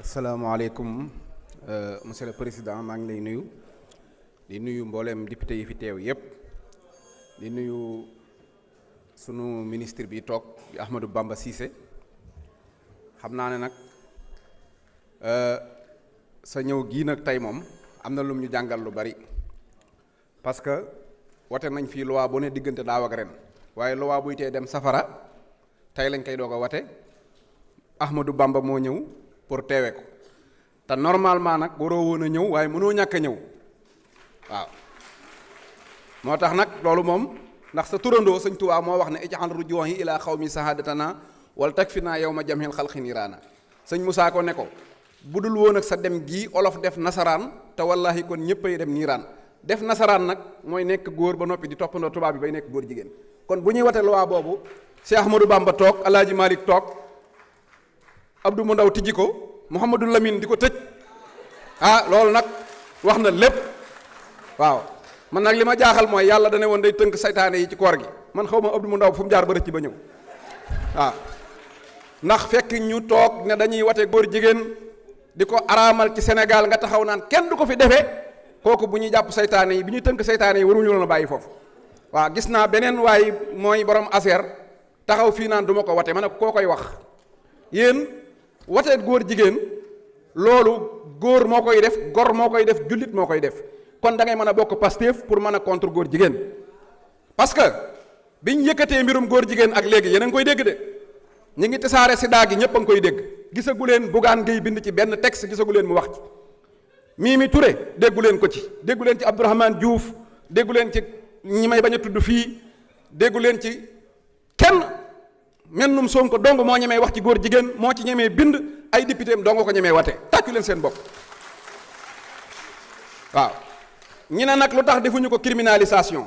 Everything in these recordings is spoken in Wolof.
asalaamaaleykum monsieur le président maa ngi lay nuyu di nuyu mbooleem député yi fi teew yépp di nuyu sunu ministre bi toog di Ahmadou Bamba Cissé xam naa ne nag sa ñëw gii nag tey moom am na lum ñu jàngal lu bari parce que wate nañ fii loi bu ne diggante daaw ak ren waaye loi buy tee dem safara tey lañ koy doog a wate Ahmadou Bamba moo ñëw pour teewe ko te normalement nag waroo woon a ñëw waaye mënoo ñàkk a ñëw waaw moo tax nag loolu moom ndax sa turandoo sëñ Tuubaa moo wax ne ij'al rujuu'i ilaa xawmi sahadatana wal takfina yawma jam'il xalqi niiraana sëñ Musaa ko ne ko bu dul woon ak sa dem gii olof def nasaraan te wallahi kon ñëppay dem niiraan def nasaraan nag mooy nekk góor ba noppi di toppandoo tubaab bi bay nekk góor jigéen kon bu ñuy wate loi boobu Cheikh Ahmadou Bamba toog Alaaji Malick toog Abdou mu ndaw tijji ko Mouhamadou Lamine di ko tëj loolu nag wax na lépp waaw man nag li ma jaaxal mooy yàlla dane woon day tënk saytaane yi ci koor gi man xaw ma Abdou mu ndaw fu mu jaar ba rëcc ba ñëw waaw ndax fekk ñu toog ne dañuy wate góor jigéen di ko araamal ci Sénégal nga taxaw naan kenn du ko fi defee kooku bu ñuy jàpp saytaane yi bi ñuy tënk saytaane yi waruñu loon a bàyyi foofu waaw gis naa beneen waay mooy borom aser taxaw fii naan du ma ko wate ma ne ko koo koy wax yéen wateet góor jigéen loolu góor moo koy def gor moo koy def jullit moo koy def kon da ngay mën a bokk Pastef pour mën a contre góor jigéen parce que biñ yëkkatee mbirum góor jigéen ak léegi yéen a ngi koy dégg de ñi ngi tasaare sida gi ñëpp a ngi koy dégg gisagu leen Bougane Gueye bind ci benn texte gisagu leen mu wax ci Mimi Touré déggu leen ko ci déggu leen ci Abdourahmane Diouf déggu leen ci ñi may bañ a tudd fii déggu leen ci kenn mennum Sonko dong moo ñemee wax ci góor jigéen moo ci ñemee bind ay député am dong ko ñemee wate tàccu leen seen bopp waaw ñi ne nag lu tax defuñu ko criminalisation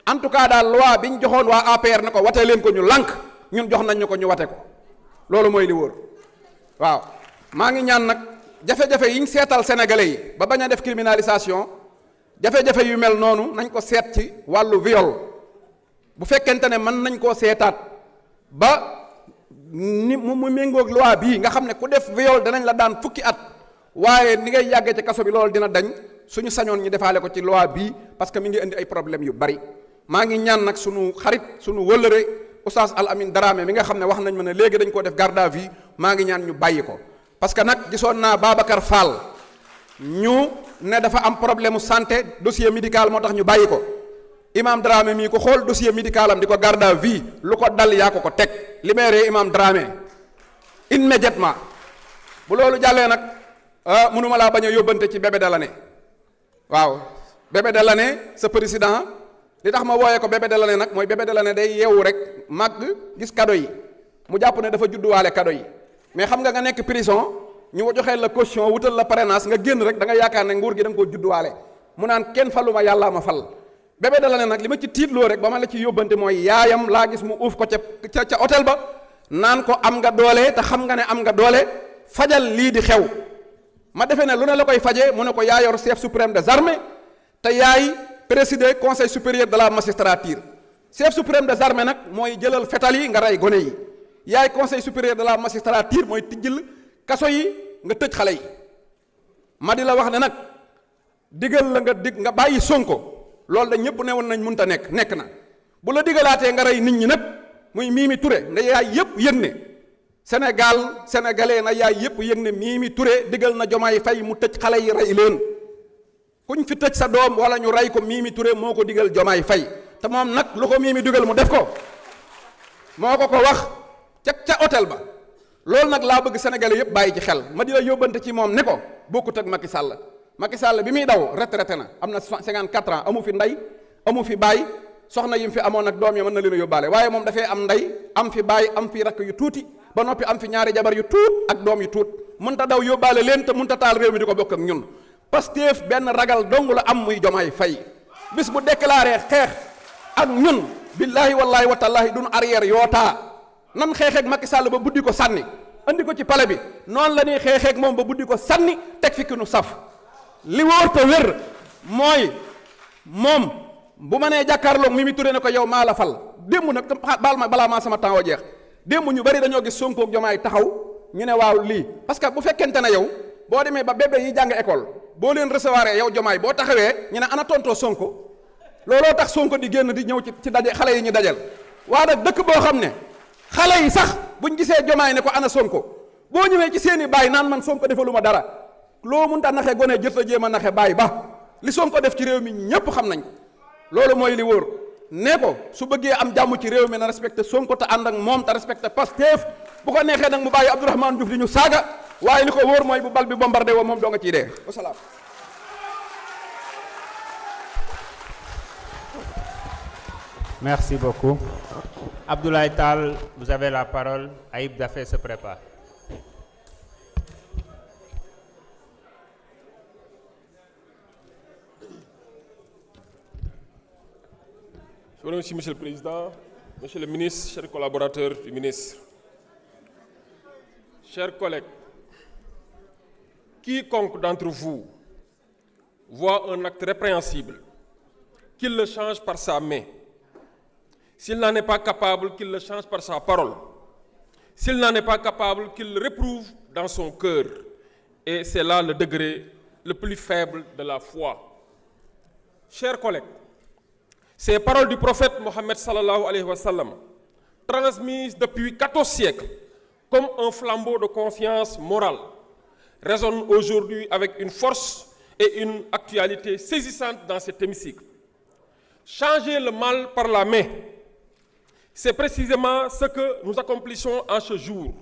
en tout cas daal loi bi ñu joxoon waa APR na ko watee leen ko ñu lànk ñun jox nañ ñu ko ñu wate ko loolu mooy li wóor waaw maa ngi ñaan nag jafe-jafe yi ñu seetal sénégalais yi ba bañ a def criminalisation jafe-jafe yu mel noonu nañ ko seet ci wàllu viol bu fekkente ne mën nañ koo seetaat ba ni mu méngoog loi bii nga xam ne ku def viol danañ la daan fukki at waaye ni ngay yàggee ci kaso bi loolu dina dañ suñu sañoon ñu defaale ko ci loi bii parce que mi ngi indi ay problèmes yu bari maa ngi ñaan nag suñu xarit suñu wëllëre Oustaz Al Amin Dramé mi nga xam ne wax nañ ma ne léegi dañ ko def garde à vue maa ngi ñaan ñu bàyyi ko parce que nag gisoon naa Babacar Fall ñu ne dafa am problème santé dossier médical moo tax ñu bàyyi ko Imam Dramé mii ko xool dossier médical am di ko garde à vue lu ko dal yaa ko teg libéré Imam Dramé immédiatement bu loolu jàllee nag mënuma laa bañ a yóbbante ci Bébé Delané waaw Bébé Delané sa président li tax ma wooyee ko Bébé Delané nag mooy Bébé Delané day yeewu rek màgg gis cadeau yi mu jàpp ne dafa judduwaale cadeau yi mais xam nga nekk prison ñu joxeel la caution wutal la parrainage nga génn rek da nga yaakaar ne nguur gi da nga koo judduwaale mu naan kenn faluma yàllaa ma fal Bébé Delané nag li ma ci tiitloo rek ba ma la ci yóbbante mooy yaayam laa gis mu uuf ko ca hôtel ba naan ko am nga doole te xam nga ne am nga doole fajal lii di xew ma defee ne lu ne la koy faje mu ne ko yaa yor chef suprême des armées te yaay présider conseil supérieur de la magistrature chef suprême des armées nag mooy jëlal fetal yi nga rey gone yi yaay conseil supérieur de la magistrature mooy tijjil kaso yi nga tëj xale yi ma di la wax ne nag digal la nga bàyyi Sonko loolu da ñëpp ne woon nañ mënta nekk na bu la digalaatee nga rey nit ñi nag muy Mimi Touré nda yaay yëpp yëg ne sénégalais na yaay yëpp yëg ne Mimi Touré digal na Diomaye Faye mu tëj xale yi rey leen kuñ fi tëj sa doom wala ñu rey ko Mimi Touré moo ko digal Diomaye Faye te moom nag lu ko Mimi digal mu def ko moo ko wax ca hôtel ba loolu nag laa bëgg sénégalais yëpp bàyyi ci xel ma di la yóbbante ci moom ne ko bokkut ak Macky Sall bi muy daw retraité na am na 54 ans amu fi ndey amu fi baay soxna yi mu fi amoon ak doom yi mën na leen a yóbbaale waaye moom dafay am ndey am fi baay am fi rakk yu tuuti ba noppi am fi ñaari jabar yu tuut ak doom yu tuut mënta daw yóbbaale leen te mënta taal réew mi di ko bokk ak ñun Pastef benn ragal dong la am muy Diomaye Faye bis bu déclaré xeex ak ñun billaahi wallaahi wa tallaahi duñu arrière yootaa nan xeexeek Macky Sall ba buddi ko sànni andi ko ci palais bi noonu la ñuy xeexeek moom ba buddi ko sànni teg fi ki nu saf li wóor te wér mooy moom bu ma nee jàkkaarloog Mimi Touré ne ko yow maa la fal démb nag baal ma balaa maa sama temps wa jeex démb ñu bari dañoo gis Sonko ak Diomaye taxaw ñu ne waaw lii parce que bu fekkente ne yow boo demee ba bébé yi jàng école boo leen recevoir yow Diomaye boo taxawee ñu ne ana tontoo Sonko looloo tax Sonko di génn di ñëw ci daje xale yi ñu dajal waa nag dëkk boo xam ne xale yi sax buñ gisee Diomaye ne ko ana Sonko boo ñëwee ci seeni baay naan man Sonko defaluma dara loo mënta naxe gone jër ta jéem a naxe baay ba li Sonko def ci réew mi ñépp xam nañ ko loolu mooy li wóor ne ko su bëggee am jàmm ci réew mi na respecté Sonko te ànd ak moom te respecté Pastef bu ko neexee nag mu bàyyi Abdourahmane Diouf di ñu saaga waaye li ko wóor mooy bu bal bi bombardé woo moom doo nga ciy dee wasalaam. Merci beaucoup. Abdoulaye Tall, vous avez la parole. Aïb Dafé se prépare. Je vous remercie, Monsieur le Président, Monsieur le Ministre, chers collaborateurs du ministre. Chers collègues, quiconque d'entre vous voit un acte répréhensible, qu'il le change par sa main. S'il n'en est pas capable, qu'il le change par sa parole. S'il n'en est pas capable, qu'il le réprouve dans son cœur. Et c'est là le degré le plus faible de la foi. Chers collègues, ces paroles du prophète Mohammed sallallahu alayhi wa sallam, transmises depuis 14 siècles comme un flambeau de conscience morale, résonnent aujourd'hui avec une force et une actualité saisissante dans cet hémicycle. Changer le mal par la main, c'est précisément ce que nous accomplissons en ce jour.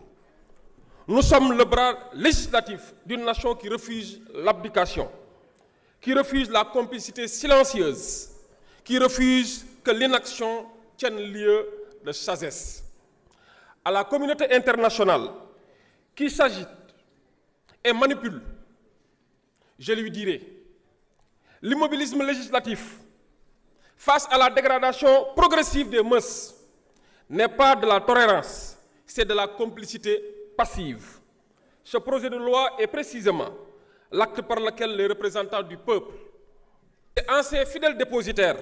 Nous sommes le bras législatif d'une nation qui refuse l'abdication, qui refuse la complicité silencieuse, qui refuse que l'inaction tienne lieu de sagesse. À la communauté internationale qui s'agite et manipule, je lui dirai, l'immobilisme législatif face à la dégradation progressive des mœurs n'est pas de la tolérance, c'est de la complicité passive. Ce projet de loi est précisément l'acte par lequel les représentants du peuple et anciens fidèles dépositaires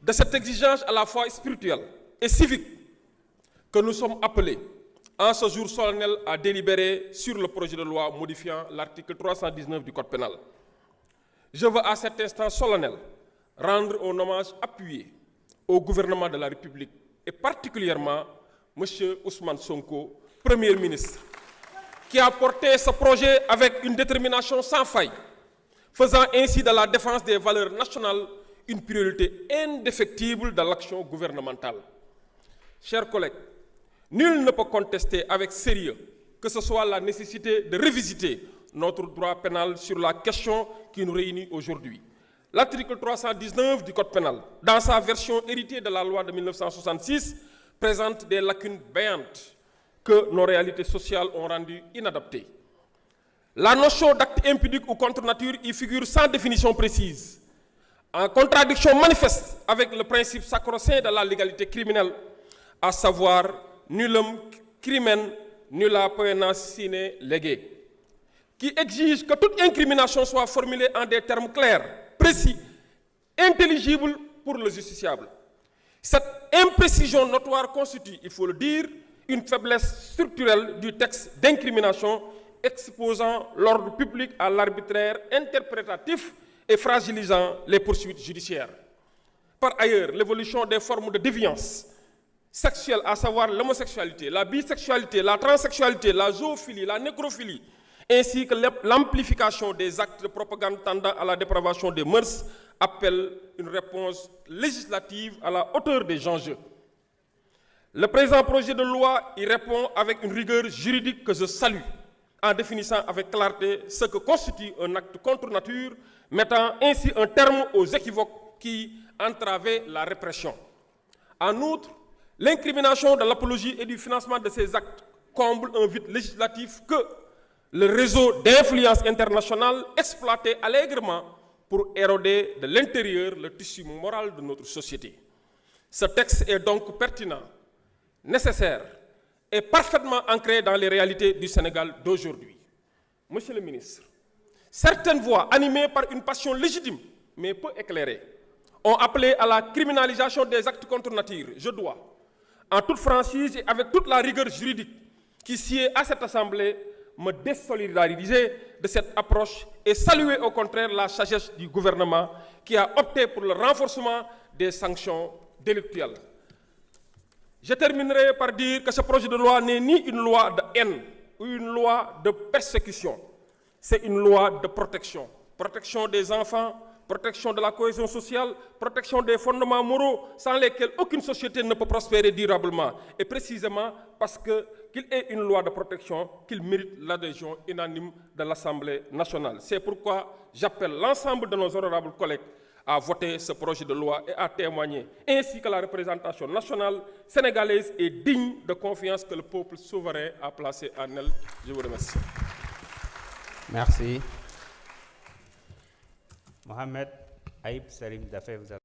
de cette exigence à la fois spirituelle et civique que nous sommes appelés en ce jour solennel à délibérer sur le projet de loi modifiant l'article 319 du Code pénal. Je veux à cet instant solennel rendre un hommage appuyé au gouvernement de la République et particulièrement M. Ousmane Sonko, Premier ministre, qui a porté ce projet avec une détermination sans faille, faisant ainsi de la défense des valeurs nationales une priorité indéfectible dans l'action gouvernementale. Chers collègues, nul ne peut contester avec sérieux que ce soit la nécessité de revisiter notre droit pénal sur la question qui nous réunit aujourd'hui. L'article 319 du Code pénal, dans sa version héritée de la loi de 1966, présente des lacunes béantes que nos réalités sociales ont rendues inadaptées. La notion d'acte impudique ou contre nature y figure sans définition précise, en contradiction manifeste avec le principe sacro-saint de la légalité criminelle, à savoir nullum crimen nulla poena sine lege, qui exige que toute incrimination soit formulée en des termes clairs, précis, intelligibles pour le justiciable. Cette imprécision notoire constitue, il faut le dire, une faiblesse structurelle du texte d'incrimination exposant l'ordre public à l'arbitraire interprétatif et fragilisant les poursuites judiciaires. Par ailleurs, l'évolution des formes de déviance sexuelle, à savoir l'homosexualité, la bisexualité, la transsexualité, la zoophilie, la nécrophilie, ainsi que l'amplification des actes de propagande tendant à la dépravation des mœurs, appelle une réponse législative à la hauteur des enjeux. Le présent projet de loi y répond avec une rigueur juridique que je salue, en définissant avec clarté ce que constitue un acte contre nature, mettant ainsi un terme aux équivoques qui entravaient la répression. En outre, l'incrimination de l'apologie et du financement de ces actes comble un vide législatif que le réseau d'influence internationale exploitait allègrement pour éroder de l'intérieur le tissu moral de notre société. Ce texte est donc pertinent, nécessaire et parfaitement ancré dans les réalités du Sénégal d'aujourd'hui. Monsieur le ministre, certaines voix animées par une passion légitime, mais peu éclairée, ont appelé à la criminalisation des actes contre nature. Je dois, en toute franchise et avec toute la rigueur juridique, qui sied à cette Assemblée me désolidariser de cette approche et saluer au contraire la sagesse du gouvernement qui a opté pour le renforcement des sanctions délictuelles. Je terminerai par dire que ce projet de loi n'est ni une loi de haine ou une loi de persécution. C'est une loi de protection. Protection des enfants, protection de la cohésion sociale, protection des fondements moraux sans lesquels aucune société ne peut prospérer durablement. Et précisément parce qu'il est une loi de protection qu'il mérite l'adhésion unanime de l'Assemblée nationale. C'est pourquoi j'appelle l'ensemble de nos honorables collègues à voter ce projet de loi et à témoigner, ainsi que la représentation nationale sénégalaise est digne de confiance que le peuple souverain a placée en elle. Je vous remercie. Merci. Mohamed Aïb Salim Dafé, vous avez